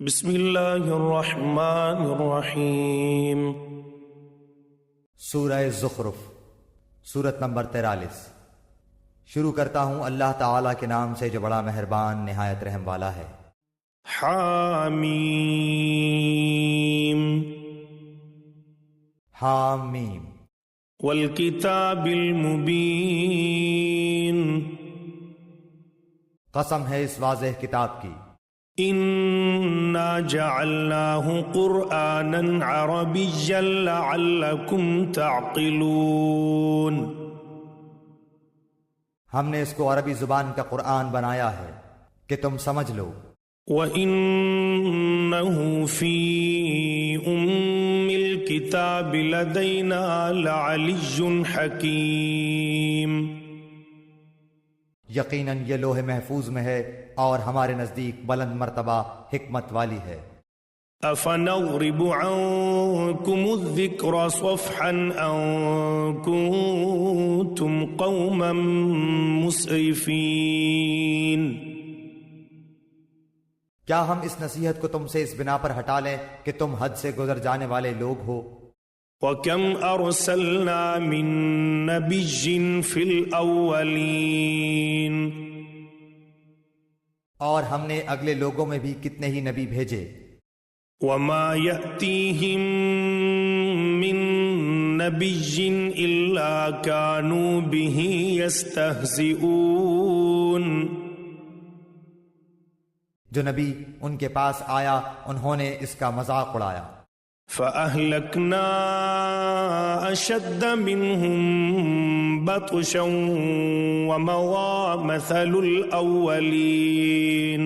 بسم اللہ الرحمن الرحیم۔ سورہ زخرف، سورت نمبر 43۔ شروع کرتا ہوں اللہ تعالیٰ کے نام سے جو بڑا مہربان نہایت رحم والا ہے۔ حامیم حامیم والکتاب المبین، قسم ہے اس واضح کتاب کی۔ انا جعلناہ قرآنا عربیا لعلکم تعقلون، ہم نے اس کو عربی زبان کا قرآن بنایا ہے کہ تم سمجھ لو۔ وَإِنَّهُ فِي أُمِّ الْكِتَابِ لَدَيْنَا لَعَلِيٌّ حَكِيمٌ، یقیناً یہ لوح محفوظ میں ہے اور ہمارے نزدیک بلند مرتبہ حکمت والی ہے۔ أَفَنَضْرِبُ عَنكُمُ الذِّكْرَ صَفْحًا أَن كُنتُمْ قَوْمًا مُسْرِفِينَ، کیا ہم اس نصیحت کو تم سے اس بنا پر ہٹا لیں کہ تم حد سے گزر جانے والے لوگ ہو؟ وَكَمْ أَرْسَلْنَا مِن نَّبِيٍّ فِي الْأَوَّلِينَ، اور ہم نے اگلے لوگوں میں بھی کتنے ہی نبی بھیجے۔ وَمَا يَأْتِيهِم مِّن نَّبِيٍّ إِلَّا كَانُوا بِهِ يَسْتَهْزِئُونَ، جو نبی ان کے پاس آیا انہوں نے اس کا مذاق اڑایا۔ فَأَهْلَكْنَا أَشَدَّ مِنْهُمْ بَطْشًا وَمَضَىٰ مَثَلُ الْأَوَّلِينَ،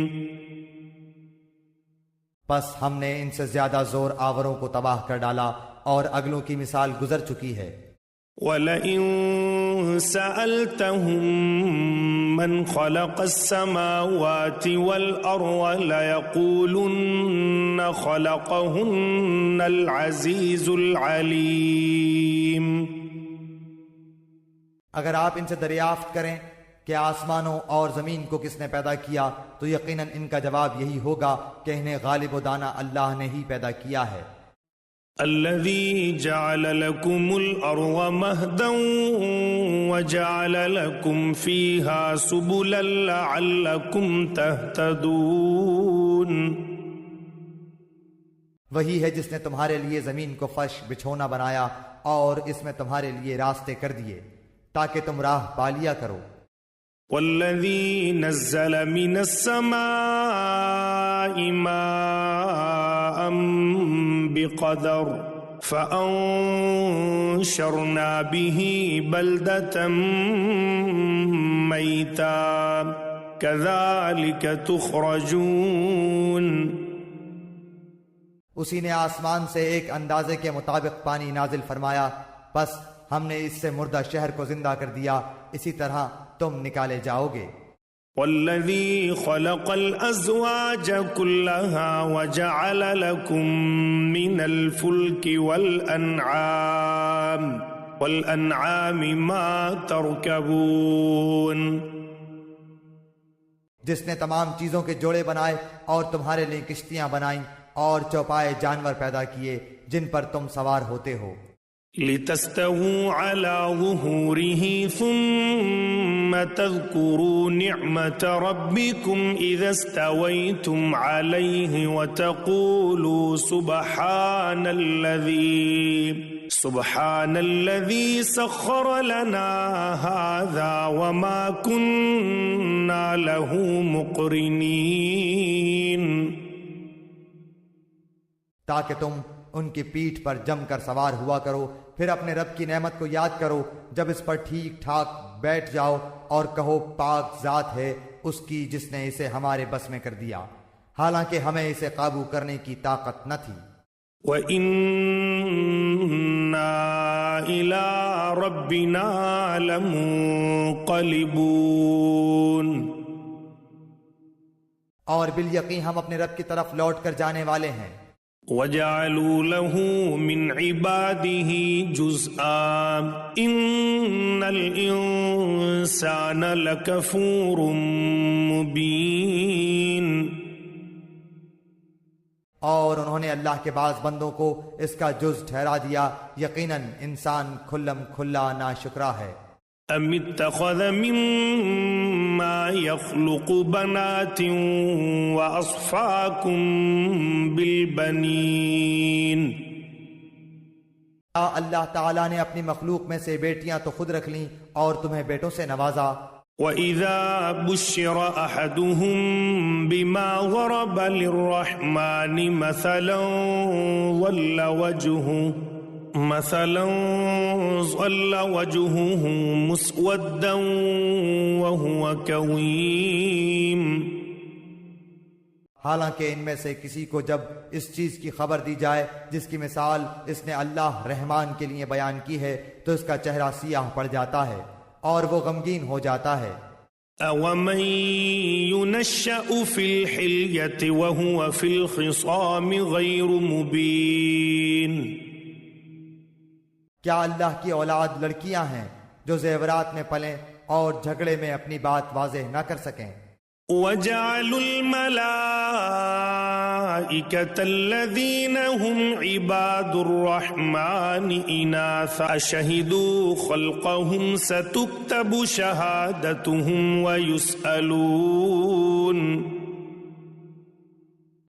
پس ہم نے ان سے زیادہ زور آوروں کو تباہ کر ڈالا اور اگلوں کی مثال گزر چکی ہے۔ وَلَئِن سَأَلْتَهُم مَّنْ خَلَقَ السَّمَاوَاتِ وَالْأَرْضَ لَيَقُولُنَّ خَلَقَهُنَّ الْعَزِيزُ الْعَلِيمُ، اگر آپ ان سے دریافت کریں کہ آسمانوں اور زمین کو کس نے پیدا کیا تو یقیناً ان کا جواب یہی ہوگا کہ انہیں غالب و دانا اللہ نے ہی پیدا کیا ہے۔ الذي جعل لكم الأرض مهدا وجعل لكم فيها سبلا لعلكم تهتدون، وہی ہے جس نے تمہارے لیے زمین کو فرش بچھونا بنایا اور اس میں تمہارے لیے راستے کر دیے تاکہ تم راہ پا لیا کرو۔ والذي نزل من السماء ماء بقدر فأنشرنا به بلدة ميتا كذلك تخرجون، اسی نے آسمان سے ایک اندازے کے مطابق پانی نازل فرمایا، بس ہم نے اس سے مردہ شہر کو زندہ کر دیا، اسی طرح تم نکالے جاؤ گے۔ والذي خلق الأزواج كلها وجعل لكم من الفلك والأنعام ما تركبون، جس نے تمام چیزوں کے جوڑے بنائے اور تمہارے لیے کشتیاں بنائیں اور چوپائے جانور پیدا کیے جن پر تم سوار ہوتے ہو، لتستووا على ظهوره ثم تذكروا نعمة ربكم إذا استويتم عليه وتقولوا سبحان الذي سخر لنا هذا وما كنا له مقرنين، تاکہ تم ان کی پیٹھ پر جم کر سوار ہوا کرو، پھر اپنے رب کی نعمت کو یاد کرو جب اس پر ٹھیک ٹھاک بیٹھ جاؤ اور کہو پاک ذات ہے اس کی جس نے اسے ہمارے بس میں کر دیا، حالانکہ ہمیں اسے قابو کرنے کی طاقت نہ تھی۔ وَإِنَّا إِلَىٰ رَبِّنَا لَمُنقَلِبُونَ، اور بالیقین ہم اپنے رب کی طرف لوٹ کر جانے والے ہیں۔ وَجَعَلُوا لَهُ مِنْ عِبَادِهِ جُزْءًا إِنَّ الْإِنسَانَ لَكَفُورٌ مُبِينٌ، اور انہوں نے اللہ کے بعض بندوں کو اس کا جز ٹھہرا دیا، یقیناً انسان کھلم کھلا ناشکرا ہے۔ ام اتخذ مما يخلق بنات واصفاكم بالبنين، اللہ تعالیٰ نے اپنی مخلوق میں سے بیٹیاں تو خود رکھ لیں اور تمہیں بیٹوں سے نوازا۔ وَإِذَا بُشِّرَ أَحَدُهُم بِمَا ضَرَبَ لِلرَّحْمَنِ مَثَلًا ظَلَّ وَجْهُهُ مُسْوَدًّا وَهُوَ كَظِيمٌ۔ حالانکہ ان میں سے کسی کو جب اس چیز کی خبر دی جائے جس کی مثال اس نے اللہ رحمان کے لیے بیان کی ہے تو اس کا چہرہ سیاہ پڑ جاتا ہے اور وہ غمگین ہو جاتا ہے۔ أَوَمَن يُنَشَّأُ فِي الْحِلْيَةِ وَهُوَ فِي الْخِصَامِ غَيْرُ مُبِينٍ، کیا اللہ کی اولاد لڑکیاں ہیں جو زیورات میں پلیں اور جھگڑے میں اپنی بات واضح نہ کر سکیں؟ وَجَعَلُوا الْمَلَائِكَةَ الَّذِينَ هُمْ عِبَادُ الرَّحْمَنِ إِنَاثًا أَشَهِدُوا خَلْقَهُمْ سَتُكْتَبُ شَهَادَتُهُمْ وَيُسْأَلُونَ۔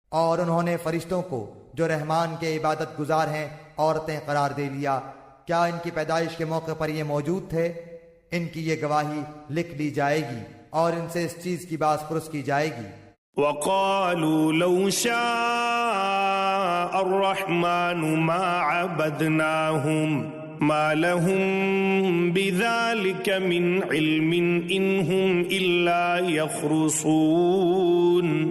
اور انہوں نے فرشتوں کو جو رحمان کے عبادت گزار ہیں عورتیں قرار دے لیا، کیا ان کی پیدائش کے موقع پر یہ موجود تھے؟ ان کی یہ گواہی لکھ لی جائے گی اور ان سے اس چیز کی باز پرس کی جائے گی۔ وَقَالُوا لَوْ شَاءَ الرَّحْمَنُ مَا عَبَدْنَاهُمْ مَا لَهُمْ بِذَلِكَ مِنْ عِلْمٍ إِنْ هُمْ إِلَّا يَخْرُصُونَ۔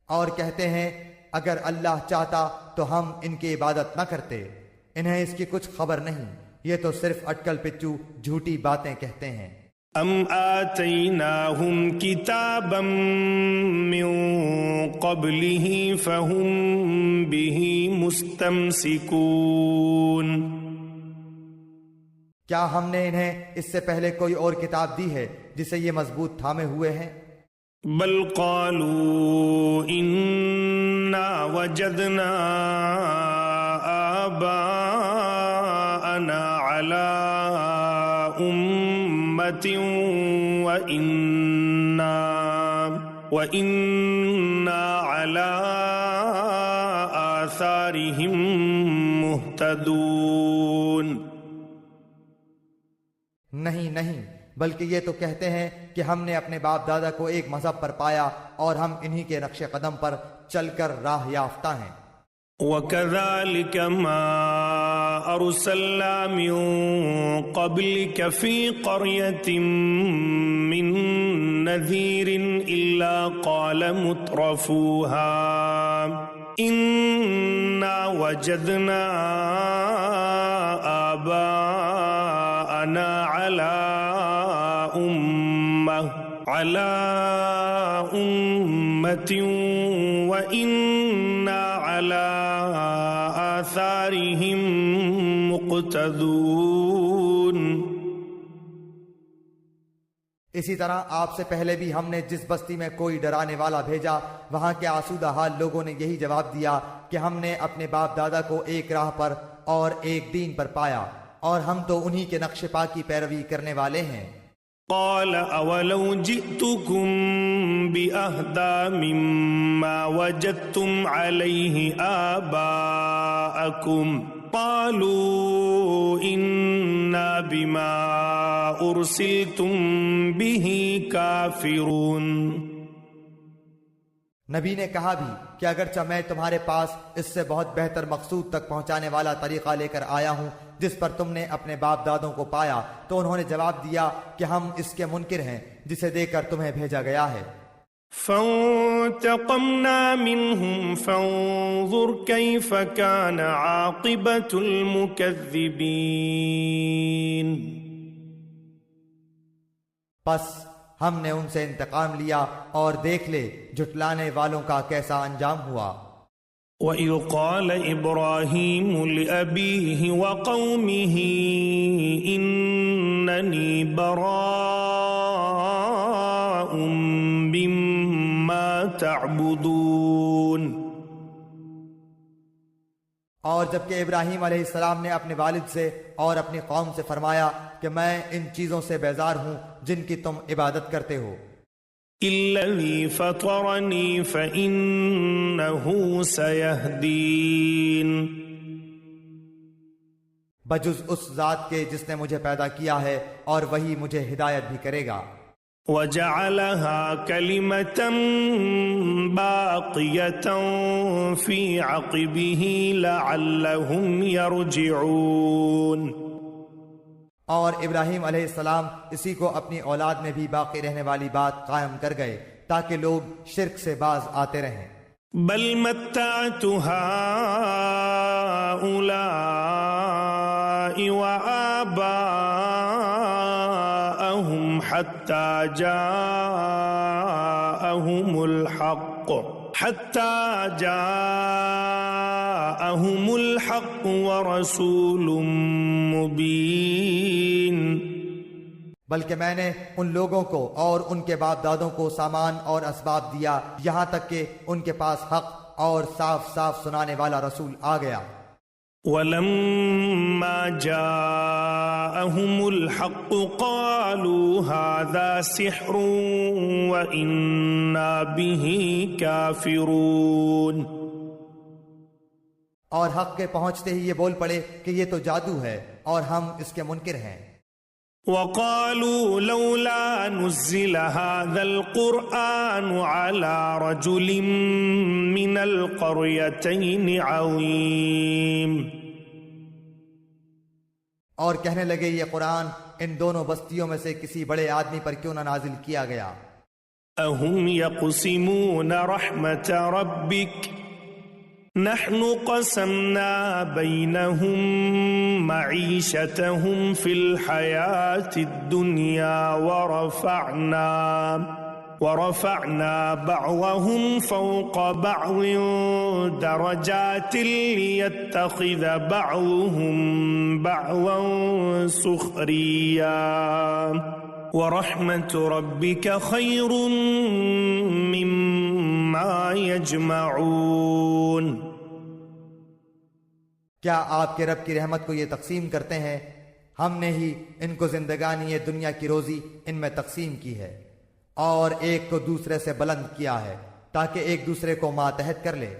اور کہتے ہیں اگر اللہ چاہتا تو ہم ان کی عبادت نہ کرتے، انہیں اس کی کچھ خبر نہیں، یہ تو صرف اٹکل پچو جھوٹی باتیں کہتے ہیں۔ ام آتیناہم کتابا من قبلہ فہم بہ مستمسکون، کیا ہم نے انہیں اس سے پہلے کوئی اور کتاب دی ہے جسے یہ مضبوط تھامے ہوئے ہیں؟ بل قالوا انا وجدنا آباءنا علی امت وَإِنَّا عَلَىٰ آثَارِهِمْ مُهْتَدُونَ۔ نہیں، بلکہ یہ تو کہتے ہیں کہ ہم نے اپنے باپ دادا کو ایک مذہب پر پایا اور ہم انہی کے نقش قدم پر چل کر راہ یافتہ ہیں۔ وَكَذَلِكَ مَا أَرْسَلْنَا مِن قَبْلِكَ فِي قَرْيَةٍ مِّن نَّذِيرٍ إِلَّا قَالَ مُتْرَفُوهَا إِنَّا وَجَدْنَا آبَاءَنَا عَلَىٰ أُمَّةٍ وَإِنَّا عَلَىٰ آثَارِهِم مُقْتَدُونَ۔ اسی طرح آپ سے پہلے بھی ہم نے جس بستی میں کوئی ڈرانے والا بھیجا وہاں کے آسودہ حال لوگوں نے یہی جواب دیا کہ ہم نے اپنے باپ دادا کو ایک راہ پر اور ایک دین پر پایا اور ہم تو انہی کے نقش پا کی پیروی کرنے والے ہیں۔ قال اولو جئتكم بأهدى مما وجدتم عليه آباءكم قالوا إنا بما أرسلتم به كافرون۔ نبی نے کہا بھی کہ اگرچہ میں تمہارے پاس اس سے بہت بہتر مقصود تک پہنچانے والا طریقہ لے کر آیا ہوں جس پر تم نے اپنے باپ دادوں کو پایا، تو انہوں نے جواب دیا کہ ہم اس کے منکر ہیں جسے دے کر تمہیں بھیجا گیا ہے۔ فانتقمنا منهم فانظر كيف كان عاقبة المكذبين۔ پس ہم نے ان سے انتقام لیا اور دیکھ لے جھٹلانے والوں کا کیسا انجام ہوا۔ وَإِذْ قَالَ إِبْرَاهِيمُ لِأَبِيهِ وَقَوْمِهِ إِنَّنِي بَرَاءٌ مِّمَّا تعبدون. اور جبکہ ابراہیم علیہ السلام نے اپنے والد سے اور اپنی قوم سے فرمایا کہ میں ان چیزوں سے بیزار ہوں جن کی تم عبادت کرتے ہو، الذي فطرني فإنه سيهدين، بجز اس ذات کے جس نے مجھے پیدا کیا ہے اور وہی مجھے ہدایت بھی کرے گا. وجعلها كلمة باقية في عقبه لعلهم يرجعون. اور ابراہیم علیہ السلام اسی کو اپنی اولاد میں بھی باقی رہنے والی بات قائم کر گئے تاکہ لوگ شرک سے باز آتے رہیں. بل متعت هؤلاء وآباءهم حتى جاءهم الحق ورسول مبين. بلکہ میں نے ان لوگوں کو اور ان کے باپ دادوں کو سامان اور اسباب دیا یہاں تک کہ ان کے پاس حق اور صاف صاف سنانے والا رسول آ گیا. وَلَمَّا جَاءَهُمُ الْحَقُّ قَالُوا هَذَا سِحْرٌ وَإِنَّا بِهِ كَافِرُونَ. اور حق کے پہنچتے ہی یہ بول پڑے کہ یہ تو جادو ہے اور ہم اس کے منکر ہیں. وَقَالُوا لَوْلَا نُزِّلَ هَذَا الْقُرْآنُ عَلَى رَجُلٍ مِّنَ الْقَرْيَتَيْنِ عَظِيمٍ. اور کہنے لگے یہ قرآن ان دونوں بستیوں میں سے کسی بڑے آدمی پر کیوں نہ نازل کیا گیا. أَهُمْ يَقْسِمُونَ رَحْمَةَ رَبِّكَ نحن قسمنا بينهم معيشتهم في الحياة الدنيا ورفعنا بعضهم فوق بعض درجات ليتخذ بعضهم بعضا سخريا ورحمة ربك خير مما يجمعون. کیا آپ کے رب کی رحمت کو یہ تقسیم کرتے ہیں؟ ہم نے ہی ان کو زندگانی دنیا کی روزی ان میں تقسیم کی ہے اور ایک کو دوسرے سے بلند کیا ہے تاکہ ایک دوسرے کو ماتحت کر لے.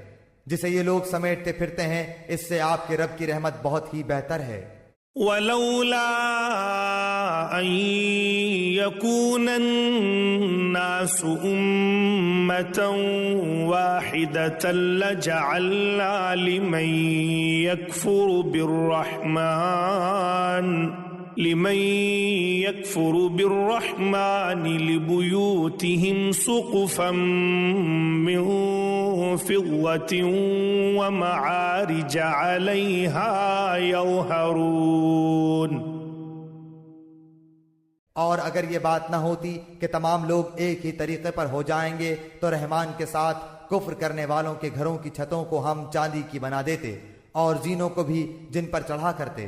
جسے یہ لوگ سمیٹتے پھرتے ہیں اس سے آپ کے رب کی رحمت بہت ہی بہتر ہے. ولولا أن يكون الناس أمة واحدة لجعلنا لمن يكفر بالرحمن لبيوتهم سقفا من فضة ومعارج عليها يظهرون. اور اگر یہ بات نہ ہوتی کہ تمام لوگ ایک ہی طریقے پر ہو جائیں گے تو رحمان کے ساتھ کفر کرنے والوں کے گھروں کی چھتوں کو ہم چاندی کی بنا دیتے اور زینوں کو بھی جن پر چڑھا کرتے.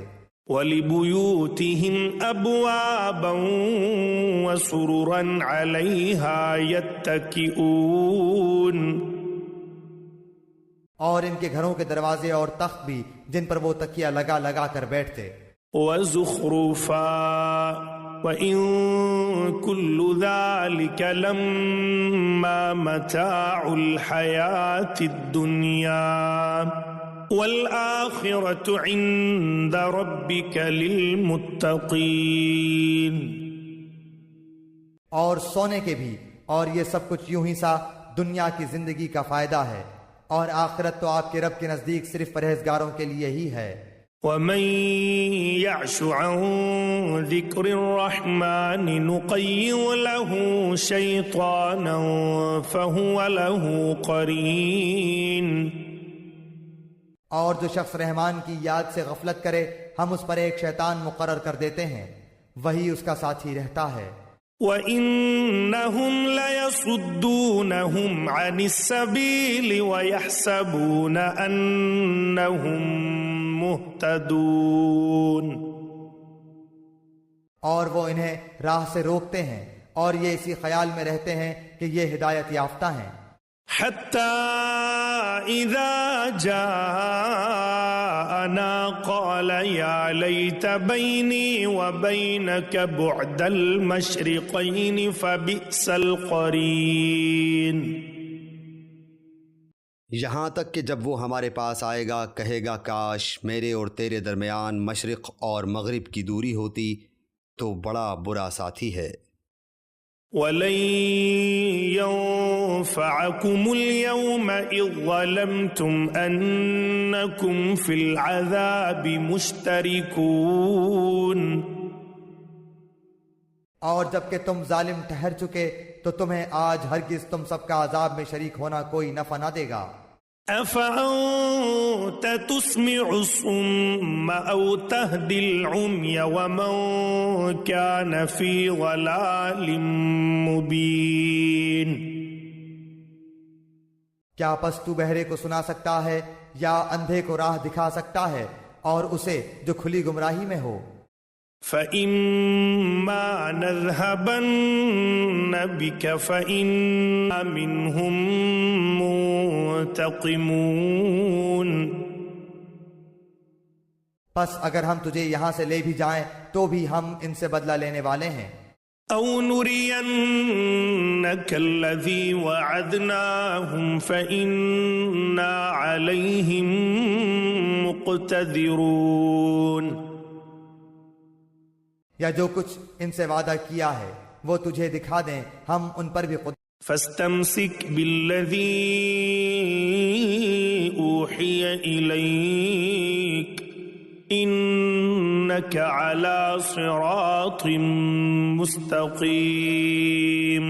وَلِبُيُوتِهِمْ أَبْوَابًا وَسُرُرًا عَلَيْهَا يَتَّكِئُونَ. اور ان کے گھروں کے دروازے اور تخت بھی جن پر وہ تکیہ لگا لگا کر بیٹھتے. وَزُخْرُفًا وَإِن كُلُّ ذَلِكَ لَمَّا مَتَاعُ الْحَيَاةِ الدُّنْيَا وَالْآخِرَةُ عِندَ رَبِّكَ لِلْمُتَّقِينَ. اور سونے کے بھی اور یہ سب کچھ یوں ہی سا دنیا کی زندگی کا فائدہ ہے اور آخرت تو آپ کے رب کے نزدیک صرف پرہیزگاروں کے لیے ہی ہے. وَمَن يَعْشُ عَن ذِكْرِ الرَّحْمَنِ نُقَيِّضْ لَهُ شَيْطَانًا فَهُوَ لَهُ قَرِينٌ. اور جو شخص رحمان کی یاد سے غفلت کرے ہم اس پر ایک شیطان مقرر کر دیتے ہیں وہی اس کا ساتھی رہتا ہے. وَإِنَّهُمْ لَيَصُدُّونَهُمْ عَنِ السَّبِيلِ وَيَحْسَبُونَ أَنَّهُمْ مُهْتَدُونَ. اور وہ انہیں راہ سے روکتے ہیں اور یہ اسی خیال میں رہتے ہیں کہ یہ ہدایت یافتہ ہیں. حتى إذا جاءنا قال يا ليت بيني وبينك بعد المشرقين فبئس القرين. یہاں تک کہ جب وہ ہمارے پاس آئے گا کہے گا کاش میرے اور تیرے درمیان مشرق اور مغرب کی دوری ہوتی، تو بڑا برا ساتھی ہے. وَلَن يَنفَعَكُمُ الْيَوْمَ إِذ ظَّلَمْتُمْ أَنَّكُمْ فِي الْعَذَابِ مُشْتَرِكُونَ. اور جب کہ تم ظالم ٹھہر چکے تو تمہیں آج ہرگز تم سب کا عذاب میں شریک ہونا کوئی نفع نہ دے گا. أَفَأَنْتَ تُسْمِعُ الصُّمَّ أَوْ تَهْدِي الْعُمْيَ وَمَنْ كَانَ فِي ضَلَالٍ مُبِينٍ. کیا پس تو بہرے کو سنا سکتا ہے یا اندھے کو راہ دکھا سکتا ہے، اور اسے جو کھلی گمراہی میں ہو؟ فَإِمَّا نَذْهَبَنَّ بِكَ فَإِنَّا مِنْهُمْ مُنْتَقِمُونَ. پس اگر ہم تجھے یہاں سے لے بھی جائیں تو بھی ہم ان سے بدلہ لینے والے ہیں. أَوْ نُرِيَنَّكَ الَّذِي وَعَدْنَاهُمْ فَإِنَّا عَلَيْهِمْ مُقْتَدِرُونَ. یا جو کچھ ان سے وعدہ کیا ہے وہ تجھے دکھا دیں، ہم ان پر بھی قدرت. فَاسْتَمْسِكْ بِالَّذِي أُوحِيَ إِلَيْكَ إِنَّكَ عَلَى صِرَاطٍ مُسْتَقِيمٍ.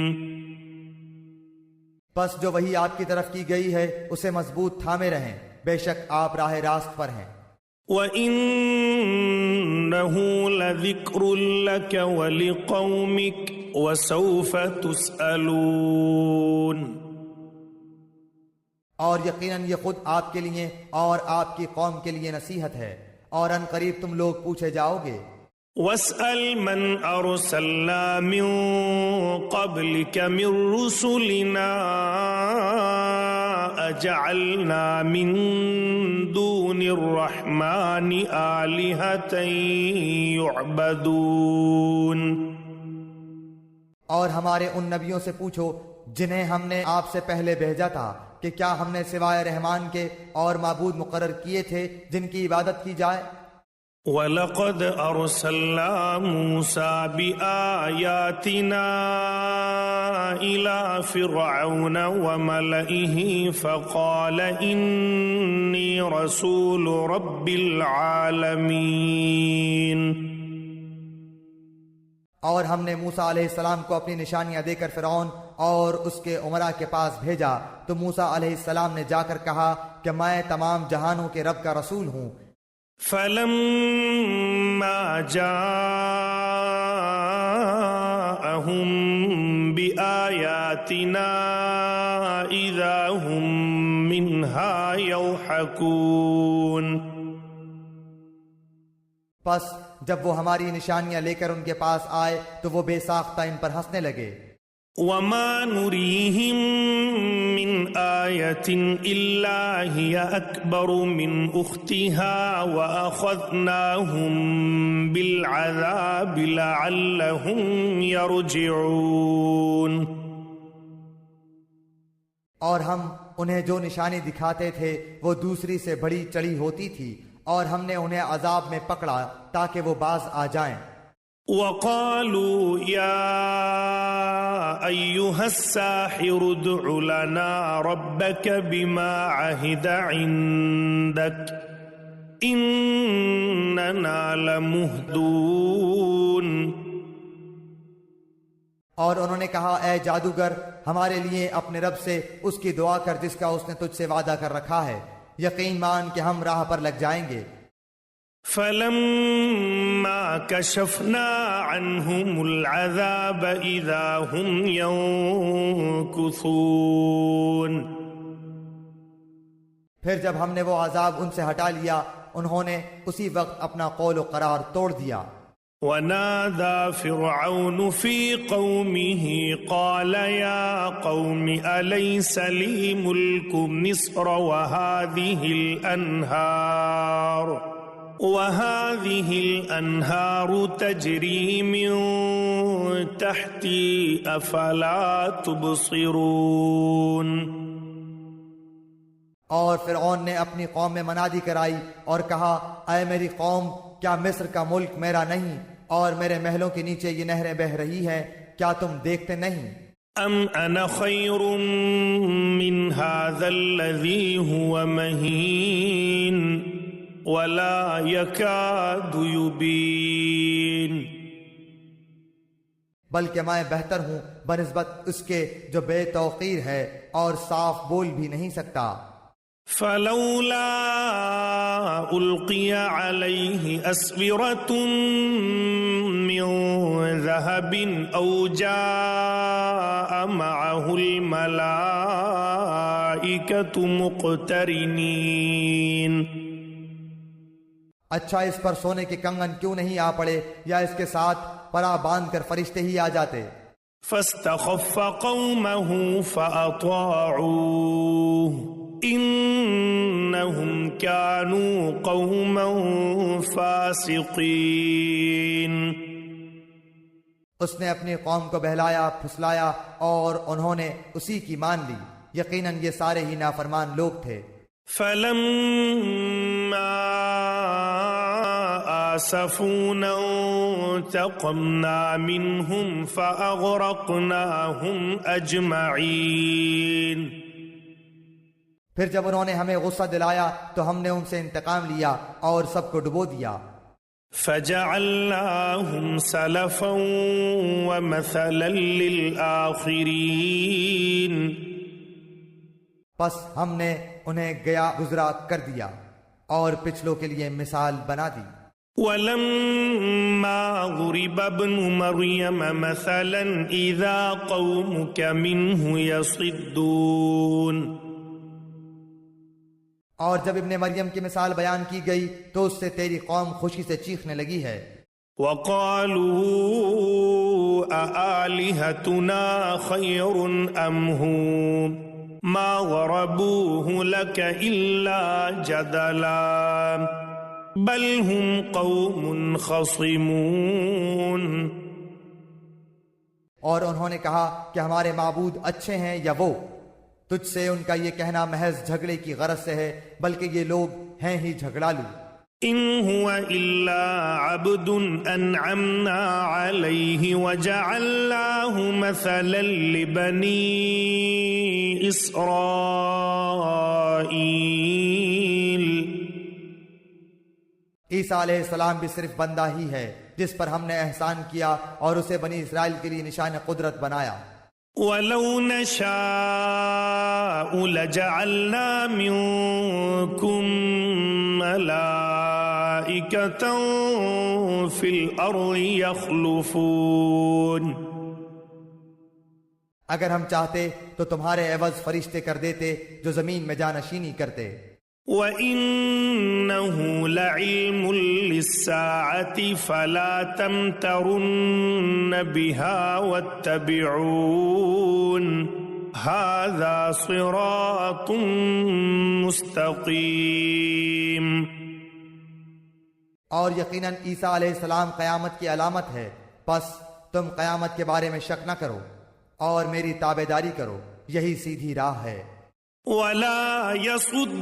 پس جو وحی آپ کی طرف کی گئی ہے اسے مضبوط تھامے رہیں، بے شک آپ راہ راست پر ہیں. وَإِنَّهُ لَذِكْرٌ لَكَ وَلِقَوْمِكَ وَسَوْفَ تُسْأَلُونَ. اور یقیناً یہ خود آپ کے لیے اور آپ کی قوم کے لیے نصیحت ہے، اور ان قریب تم لوگ پوچھے جاؤ گے. وَاسْأَلْ مَنْ أَرْسَلْنَا مِنْ قَبْلِكَ مِنْ رُسُلِنَا أَجَعَلْنَا مِنْ دُونِ الرَّحْمَنِ آلِهَةً يُعْبَدُونَ. اور ہمارے ان نبیوں سے پوچھو جنہیں ہم نے آپ سے پہلے بھیجا تھا کہ کیا ہم نے سوائے رحمان کے اور معبود مقرر کیے تھے جن کی عبادت کی جائے. وَلَقَدْ أَرْسَلْنَا مُوسَى بِآيَاتِنَا إِلَى فِرْعَوْنَ وَمَلَئِهِ فَقَالَ إِنِّي رَسُولُ رَبِّ الْعَالَمِينَ. اور ہم نے موسیٰ علیہ السلام کو اپنی نشانیاں دے کر فرعون اور اس کے امراء کے پاس بھیجا، تو موسیٰ علیہ السلام نے جا کر کہا کہ میں تمام جہانوں کے رب کا رسول ہوں. فَلَمَّا جَاءَهُم بِآيَاتِنَا إِذَا هُم مِّنْهَا يَضْحَكُونَ. پس جب وہ ہماری نشانیاں لے کر ان کے پاس آئے تو وہ بے ساختہ ان پر ہنسنے لگے. وَمَا نُرِيهِم مِّنْ آيَةٍ إِلَّا هِيَ أَكْبَرُ مِنْ أُخْتِهَا وَأَخَذْنَاهُمْ بِالْعَذَابِ لَعَلَّهُمْ يَرْجِعُونَ. اور ہم انہیں جو نشانی دکھاتے تھے وہ دوسری سے بڑی چڑھی ہوتی تھی، اور ہم نے انہیں عذاب میں پکڑا تاکہ وہ باز آ جائیں. وَقَالُوا يَا أَيُّهَا السَّاحِرُ ادْعُ لَنَا رَبَّكَ بِمَا عَهِدَ عِندَكَ إِنَّنَا لَمُهْدُونَ. اور انہوں نے کہا اے جادوگر ہمارے لیے اپنے رب سے اس کی دعا کر جس کا اس نے تجھ سے وعدہ کر رکھا ہے، یقین مان کہ ہم راہ پر لگ جائیں گے. فَلَمَّا كَشَفْنَا عَنْهُمُ الْعَذَابَ إِذَا هُمْ يَنْكُثُونَ. پھر جب ہم نے وہ عذاب ان سے ہٹا لیا انہوں نے اسی وقت اپنا قول و قرار توڑ دیا. ونادى فرعون في قومه قال يا قوم أليس لي ملك مصر وهذه الأنهار تجري من تحتي أفلا تبصرون. اور فرعون نے اپنی قوم میں منادی کرائی اور کہا اے میری قوم، کیا مصر کا ملک میرا نہیں اور میرے محلوں کے نیچے یہ نہریں بہہ رہی ہیں؟ کیا تم دیکھتے نہیں؟ ام انا خیر من هذا الذي هو مهین ولا يكاد يبين. بلکہ میں بہتر ہوں بنسبت اس کے جو بے توقیر ہے اور صاف بول بھی نہیں سکتا. فلولا القی علیہ اسورۃ من ذهب او جاء معه الملائکۃ مقترنین. اچھا، اس پر سونے کے کنگن کیوں نہیں آ پڑے یا اس کے ساتھ پرا باندھ کر فرشتے ہی آ جاتے. فاستخف قومه فأطاعوه انہم كانوا قوما فاسقین. اس نے اپنی قوم کو بہلایا پھسلایا اور انہوں نے اسی کی مان لی. یقیناً یہ سارے ہی نافرمان لوگ تھے. فلما آسفونا انتقمنا منهم فأغرقناهم أجمعين. پھر جب انہوں نے ہمیں غصہ دلایا تو ہم نے ان سے انتقام لیا اور سب کو ڈبو دیا. فجعلناهم سلفا ومثلا للآخرين. پس ہم نے انہیں گیا گزرا کر دیا اور پچھلوں کے لیے مثال بنا دی. وَلَمَّا ضُرِبَ ابْنُ مَرْيَمَ مَثَلًا إِذَا قَوْمُكَ مِنْهُ يَصِدُّونَ. اور جب ابن مریم کی مثال بیان کی گئی تو اس سے تیری قوم خوشی سے چیخنے لگی ہے. وَقَالُوا أَآلِهَتُنَا خَيْرٌ أَمْ هُوَ مَا ضَرَبُوهُ لَكَ إِلَّا جَدَلًا بَلْ هُمْ قَوْمٌ خَصِمُونَ. اور انہوں نے کہا کہ ہمارے معبود اچھے ہیں یا وہ. تجھ سے ان کا یہ کہنا محض جھگڑے کی غرض سے ہے، بلکہ یہ لوگ ہیں ہی جھگڑالو. إن هو إلا عبد أنعمنا عليه وجعلناه مثلا لبني إسرائيل. عیسیٰ علیہ السلام بھی صرف بندہ ہی ہے جس پر ہم نے احسان کیا اور اسے بنی اسرائیل کے لیے نشان قدرت بنایا. وَلَوْ نَشَاءُ لَجَعَلْنَا مِنْكُمْ مَلَائِكَةً فِي الْأَرْضِ يَخْلُفُونَ. اگر ہم چاہتے تو تمہارے عوض فرشتے کر دیتے جو زمین میں جانشینی کرتے. وَإِنَّهُ لَعِلْمٌ لِلسَّاعَةِ فَلَا تَمْتَرُنَّ بِهَا وَاتَّبِعُونَ هَذَا صِرَاطٌ مُسْتَقِيمٌ. اور یقیناً عیسیٰ علیہ السلام قیامت کی علامت ہے، پس تم قیامت کے بارے میں شک نہ کرو اور میری تابعداری کرو، یہی سیدھی راہ ہے. وَلَا يَصُدَّنَّكُمُ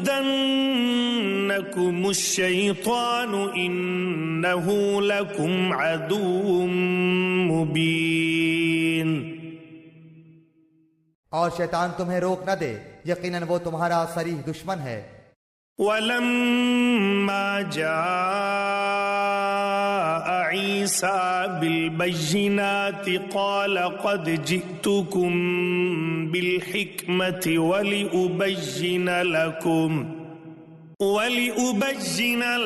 الشَّيْطَانُ إِنَّهُ لَكُمْ عَدُوٌّ مُبِينٌ. اور شیطان تمہیں روک نہ دے، یقیناً وہ تمہارا صریح دشمن ہے. وَلَمَّا جَاءَ عِيسَى بِالْبَيِّنَاتِ قَالَ قَدْ جِئْتُكُمْ بِالْحِكْمَةِ وَلِأُبَيِّنَ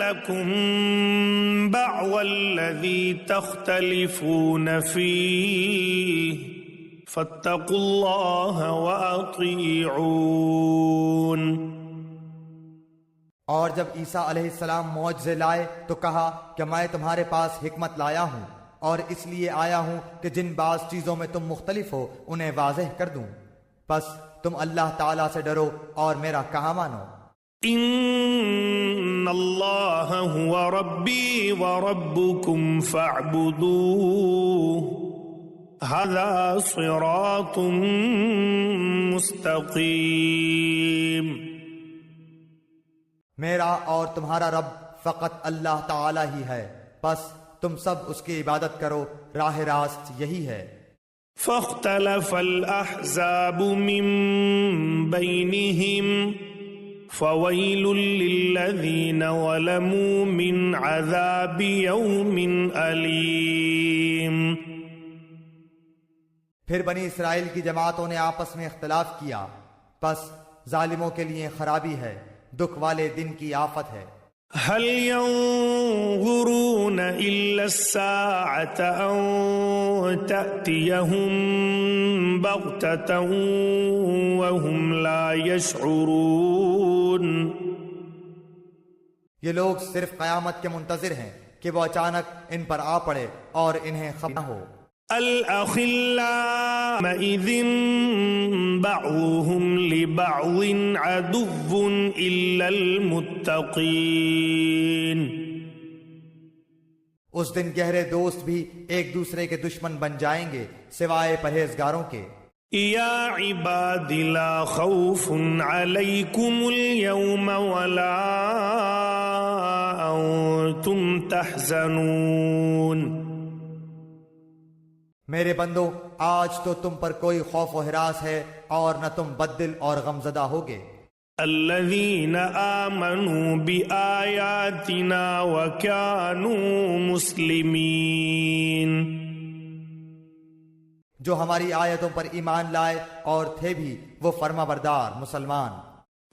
لَكُمْ بَعْضَ الَّذِي تَخْتَلِفُونَ فِيهِ فَاتَّقُوا اللَّهَ وَأَطِيعُونِ. اور جب عیسیٰ علیہ السلام معجزے لائے تو کہا کہ میں تمہارے پاس حکمت لایا ہوں، اور اس لیے آیا ہوں کہ جن بعض چیزوں میں تم مختلف ہو انہیں واضح کر دوں، بس تم اللہ تعالیٰ سے ڈرو اور میرا کہا مانو۔ ان اللہ هو ربی وربکم فاعبدوه ھذا صراط مستقیم۔ میرا اور تمہارا رب فقط اللہ تعالی ہی ہے، بس تم سب اس کی عبادت کرو، راہ راست یہی ہے۔ فاختلف الأحزاب من بينهم فويل للذين ظلموا من عذاب يوم أليم۔ پھر بنی اسرائیل کی جماعتوں نے آپس میں اختلاف کیا، بس ظالموں کے لیے خرابی ہے، دکھ والے دن کی آفت ہے۔ هل ينظرون إلا الساعة أن تأتيهم بغتة وهم لا يشعرون۔ یہ لوگ صرف قیامت کے منتظر ہیں کہ وہ اچانک ان پر آ پڑے اور انہیں خبر نہ ہو۔ الأخلاء إذ بعضهم لبعض عدو إلا المتقين۔ اس دن گہرے دوست بھی ایک دوسرے کے دشمن بن جائیں گے سوائے پرہیزگاروں کے۔ یا عباد لا خوف علیکم اليوم ولا انتم تحزنون۔ میرے بندو، آج تو تم پر کوئی خوف و ہراس ہے اور نہ تم بددل اور غمزدہ ہوگے۔ الذین آمنوا بآیاتنا وکانوا مسلمین۔ جو ہماری آیتوں پر ایمان لائے اور تھے بھی وہ فرما بردار مسلمان۔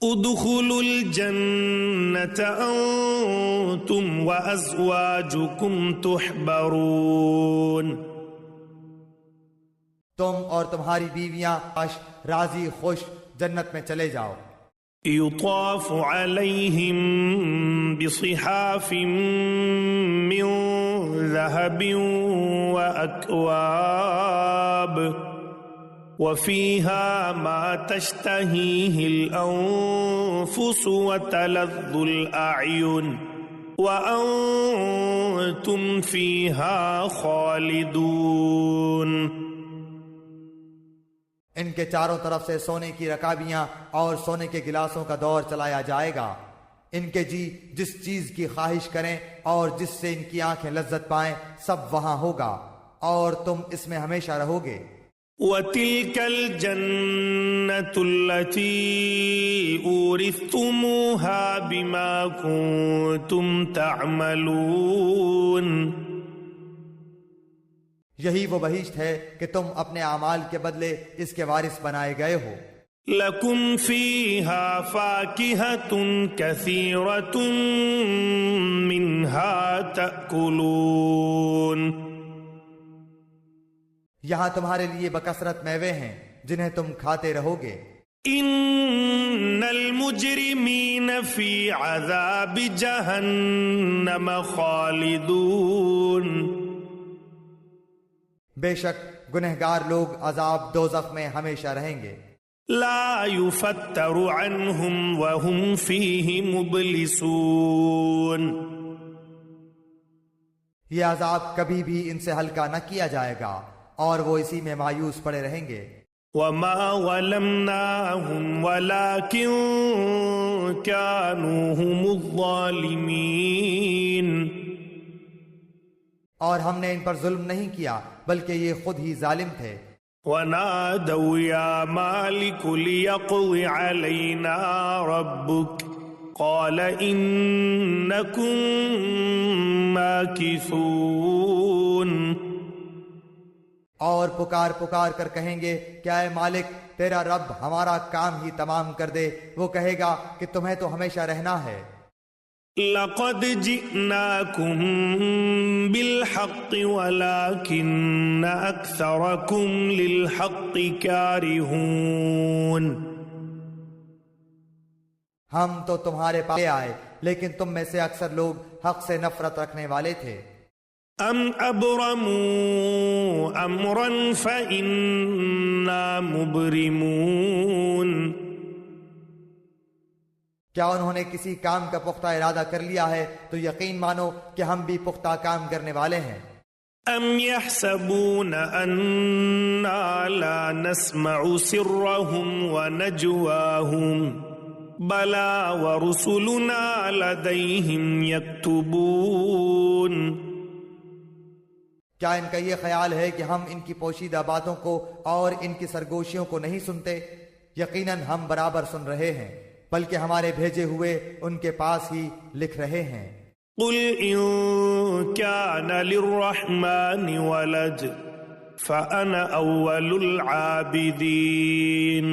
ادخلوا الجنة انتم وازواجکم تحبرون۔ تم اور تمہاری بیویاں راضی خوش جنت میں چلے جاؤ۔ یطاف علیہم بصحاف من ذہب واکواب وفیہا ما تشتہیہ الانفس وتلذ الاعین وانتم فیہا خالدون۔ ان کے چاروں طرف سے سونے کی رکابیاں اور سونے کے گلاسوں کا دور چلایا جائے گا۔ ان کے جی جس چیز کی خواہش کریں اور جس سے ان کی آنکھیں لذت پائیں سب وہاں ہوگا اور تم اس میں ہمیشہ رہو گے۔ وَتِلْكَ الْجَنَّةُ الَّتِي أُورِثْتُمُوهَا بِمَا كُنْتُمْ تَعْمَلُونَ۔ یہی وہ بہشت ہے کہ تم اپنے اعمال کے بدلے اس کے وارث بنائے گئے ہو۔ لَكُمْ فِيهَا فَاكِهَةٌ كَثِيرَةٌ مِّنْهَا تَأْكُلُونَ۔ یہاں تمہارے لیے بکثرت میوے ہیں جنہیں تم کھاتے رہو گے۔ ان المجرمین فی عذاب جہنم خالدون۔ بے شک گنہگار لوگ عذاب دوزخ میں ہمیشہ رہیں گے۔ لا یفتر عنہم وہم فیہ مبلسون۔ یہ عذاب کبھی بھی ان سے ہلکا نہ کیا جائے گا اور وہ اسی میں مایوس پڑے رہیں گے۔ وما ظلمناہم ولکن کانوا ھم الظالمین۔ اور ہم نے ان پر ظلم نہیں کیا بلکہ یہ خود ہی ظالم تھے۔ وَنَادَوْا يَا مَالِكُ لِيَقْضِ عَلَيْنَا رَبُّكَ قَالَ إِنَّكُمْ مَاكِثُونَ۔ اور پکار پکار کر کہیں گے کہ اے مالک تیرا رب ہمارا کام ہی تمام کر دے، وہ کہے گا کہ تمہیں تو ہمیشہ رہنا ہے۔ لَقَدْ جِئْنَاكُمْ بِالْحَقِّ وَلَكِنَّ أَكْثَرَكُمْ لِلْحَقِّ كَارِهُونَ۔ ہم تو تمہارے پاس آئے لیکن تم میں سے اکثر لوگ حق سے نفرت رکھنے والے تھے۔ ام ابرموا امرا فإنا مبرمون، کیا انہوں نے کسی کام کا پختہ ارادہ کر لیا ہے تو یقین مانو کہ ہم بھی پختہ کام کرنے والے ہیں۔ ام يحسبون أنا لا نسمع سرهم ونجواهم بلى ورسلنا لديهم يكتبون، کیا ان کا یہ خیال ہے کہ ہم ان کی پوشیدہ باتوں کو اور ان کی سرگوشیوں کو نہیں سنتے؟ یقیناً ہم برابر سن رہے ہیں، بلکہ ہمارے بھیجے ہوئے ان کے پاس ہی لکھ رہے ہیں۔ قل إن كان للرحمن ولد فأنا أول العابدين،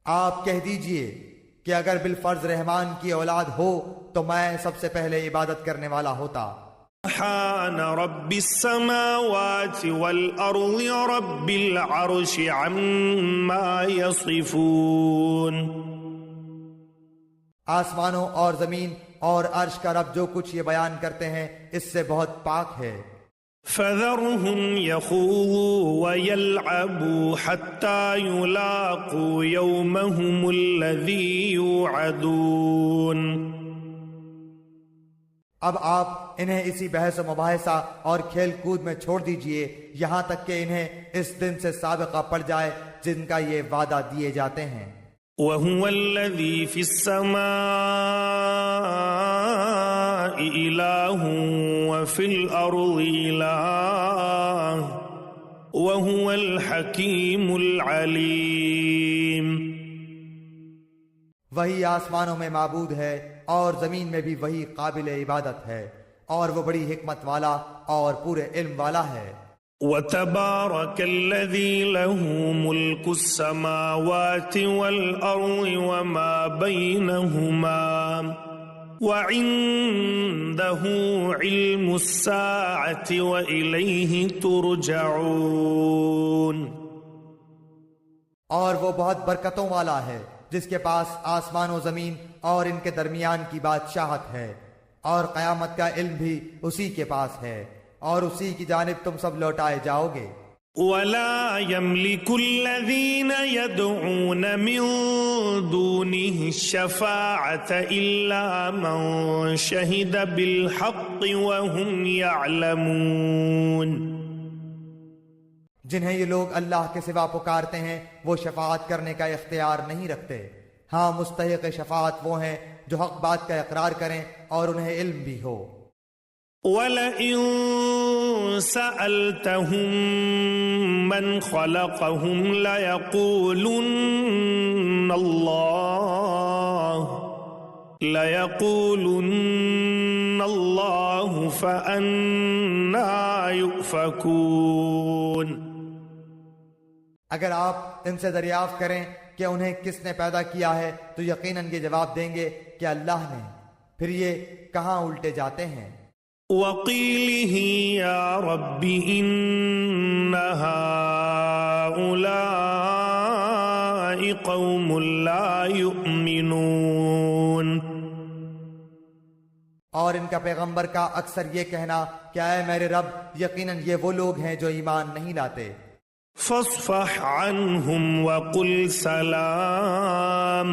آپ کہہ دیجئے کہ اگر بالفرض رحمان کی اولاد ہو تو میں سب سے پہلے عبادت کرنے والا ہوتا۔ سبحان رب السماوات والأرض رب العرش عما يصفون، آسمانوں اور زمین اور عرش کا رب جو کچھ یہ بیان کرتے ہیں اس سے بہت پاک ہے۔ فذرهم يخوضوا ويلعبوا حتى يلاقوا يومهم الذي يوعدون، اب آپ انہیں اسی بحث و مباحثہ اور کھیل کود میں چھوڑ دیجئے یہاں تک کہ انہیں اس دن سے سابقہ پڑ جائے جن کا یہ وعدہ دیے جاتے ہیں۔ وهو الذي في السماء إله وفي الأرض إله وهو الحكيم العليم، وہی آسمانوں میں معبود ہے اور زمین میں بھی وہی قابل عبادت ہے اور وہ بڑی حکمت والا اور پورے علم والا ہے۔ وتبارك الذي له ملك السماوات والأرض وما بينهما وعنده علم الساعة وإليه ترجعون، اور وہ بہت برکتوں والا ہے جس کے پاس آسمان و زمین اور ان کے درمیان کی بادشاہت ہے، اور قیامت کا علم بھی اسی کے پاس ہے اور اسی کی جانب تم سب لوٹائے جاؤ گے۔ ولا يملك الذين يدعون من دونه الشفاعة إلا من شهد بالحق وهم يعلمون، جنہیں یہ لوگ اللہ کے سوا پکارتے ہیں وہ شفاعت کرنے کا اختیار نہیں رکھتے، ہاں مستحق شفاعت وہ ہیں جو حق بات کا اقرار کریں اور انہیں علم بھی ہو۔ وَلَئِن سَأَلْتَهُم مَّنْ خَلَقَهُمْ لَيَقُولُنَّ اللَّهُ فَأَنَّىٰ يُؤْفَكُونَ، اگر آپ ان سے دریافت کریں کہ انہیں کس نے پیدا کیا ہے تو یقیناً یہ جواب دیں گے کہ اللہ نے، پھر یہ کہاں الٹے جاتے ہیں۔ وَقِيلِهِ يَا رَبِّ إِنَّ هَٰؤُلَاءِ قَوْمٌ لَّا يُؤْمِنُونَ، اور ان کا پیغمبر کا اکثر یہ کہنا کہ اے میرے رب یقیناً یہ وہ لوگ ہیں جو ایمان نہیں لاتے۔ فاصفح عنهم وقل سلام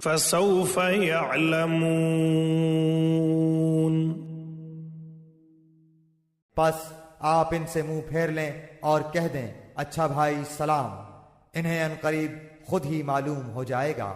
فسوف يعلمون، پس آپ ان سے منہ پھیر لیں اور کہہ دیں اچھا بھائی سلام، انہیں عنقریب خود ہی معلوم ہو جائے گا۔